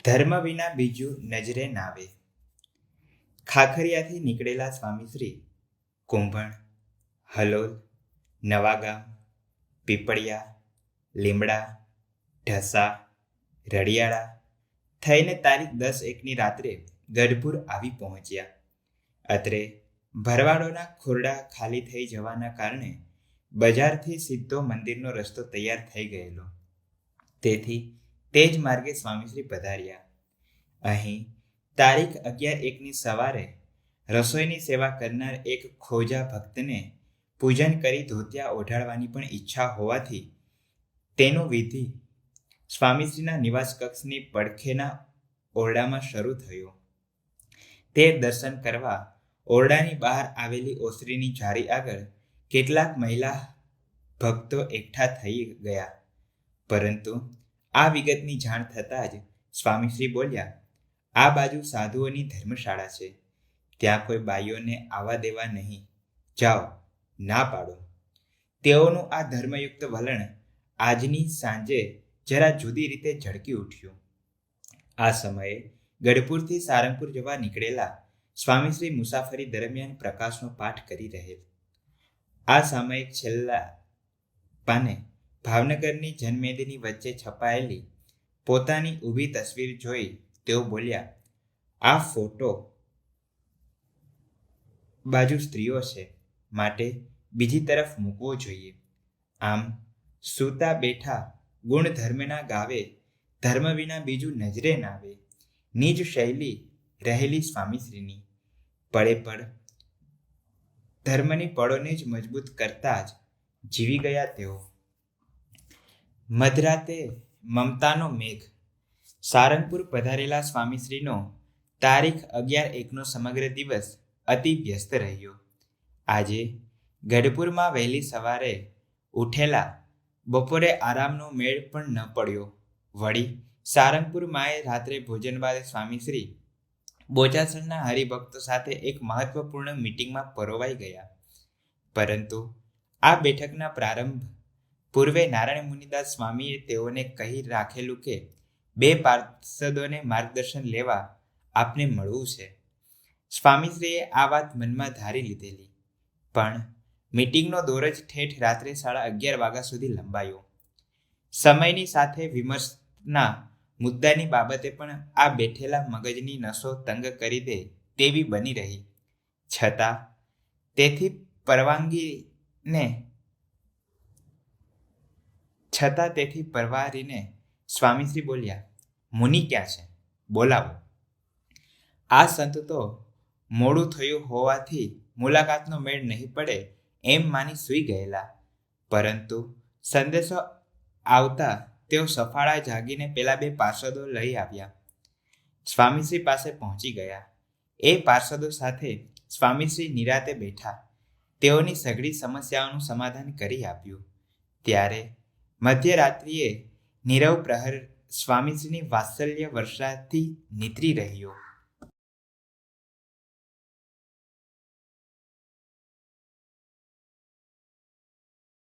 ધર્મ વિના બીજું નજરે નાવે. ખાખરિયાથી નીકળેલા સ્વામીશ્રી કુંભણ, હલોલ, નવાગામ, પીપળિયા, લીમડા, ઢસા, રડિયાળા થઈને તારીખ 10-1ની રાત્રે ગઢપુર આવી પહોંચ્યા. અત્રે ભરવાડોના ખોરડા ખાલી થઈ જવાના કારણે બજારથી સીધો મંદિરનો રસ્તો તૈયાર થઈ ગયેલો. તેથી તે જ માર્ગે સ્વામીશ્રી પધાર્યા. અહીં તારીખ 11-1ની સવારે રસોઈની સેવા કરનાર એક ખોજા ભક્તને પૂજન કરી ધોતિયા ઓઢાડવાની પણ ઈચ્છા હોવાથી તેનો વિધિ સ્વામીશ્રીના નિવાસ કક્ષની પડખેના ઓરડામાં શરૂ થયો. તે દર્શન કરવા ઓરડાની બહાર આવેલી ઓસરીની જારી આગળ કેટલાક મહિલા ભક્તો એકઠા થઈ ગયા. પરંતુ આ વિગતની જાણ થતાં જ સ્વામીશ્રી બોલ્યા, આ બાજુ સાધુઓની ધર્મશાળા છે, ત્યાં કોઈ બાઈઓને આવવા દેવા નહીં. જાઓ, ના પાડો. તેઓનું આ ધર્મયુક્ત વલણ આજની સાંજે જરા જુદી રીતે ઝળકી ઉઠ્યું. આ સમયે ગઢપુરથી સારંગપુર જવા નીકળેલા સ્વામીશ્રી મુસાફરી દરમિયાન પ્રકાશનો પાઠ કરી રહેલ. આ સામયિક છેલ્લા પાને ભાવનગરની જનમેદની વચ્ચે છપાયેલી પોતાની ઊભી તસવીર જોઈ તેઓ બોલ્યા, આ ફોટો બાજુ સ્ત્રીઓ છે, માટે બીજી તરફ મૂકવો જોઈએ. આમ સૂતા બેઠા ગુણ ધર્મના ગાવે, ધર્મ વિના બીજું નજરે નાવે. નિજ શૈલી રહેલી સ્વામીશ્રીની પડે પડ ધર્મની પળોને જ મજબૂત કરતા જ જીવી ગયા તેઓ. મધરાતે મમતાનો મેઘ. સારંગપુર પધારેલા સ્વામીશ્રીનો તારીખ 11-1નો સમગ્ર દિવસ અતિ વ્યસ્ત રહ્યો. આજે ગઢપુરમાં વહેલી સવારે ઉઠેલા બપોરે આરામનો મેળ પણ ન પડ્યો. વળી સારંગપુર માએ રાત્રે ભોજન બાદ સ્વામીશ્રી બોચાસણના હરિભક્તો સાથે એક મહત્વપૂર્ણ મીટિંગમાં પરોવાઈ ગયા. પરંતુ આ બેઠકના પ્રારંભ પૂર્વે નારાયણ મુનિદાસ સ્વામીએ તેઓને કહી રાખેલું કે 2 પાર્ષદોને માર્ગદર્શન લેવા આપને મળવું છે. સ્વામીશ્રીએ આ વાત મનમાં ધારી લીધેલી, પણ મીટિંગનો દોર જ ઠેઠ રાત્રે 11:30 વાગ્યા સુધી લંબાયો. સમયની સાથે વિમર્શના મુદ્દાની બાબતે પણ આ બેઠેલા મગજની નસો તંગ કરી દે તેવી બની રહી. તેથી પરવારીને સ્વામીશ્રી બોલ્યા, મુનિ ક્યાં છે? બોલાવો. આ સંત તો મોડું થયું હોવાથી મુલાકાતનો મેળ નહીં પડે એમ માની સૂઈ ગયેલા. પરંતુ સંદેશો આવતા તેઓ સફાળા જાગીને પેલા 2 પાર્ષદો લઈ આવ્યા. સ્વામીશ્રી પાસે પહોંચી ગયા. એ પાર્ષદો સાથે સ્વામીશ્રી નિરાતે બેઠા. તેઓની સઘળી સમસ્યાઓનું સમાધાન કરી આપ્યું. ત્યારે મધ્યરાત્રિએ નીરવ પ્રહર સ્વામીશ્રીની વાત્સલ્ય વર્ષાથી નીતરી રહ્યો.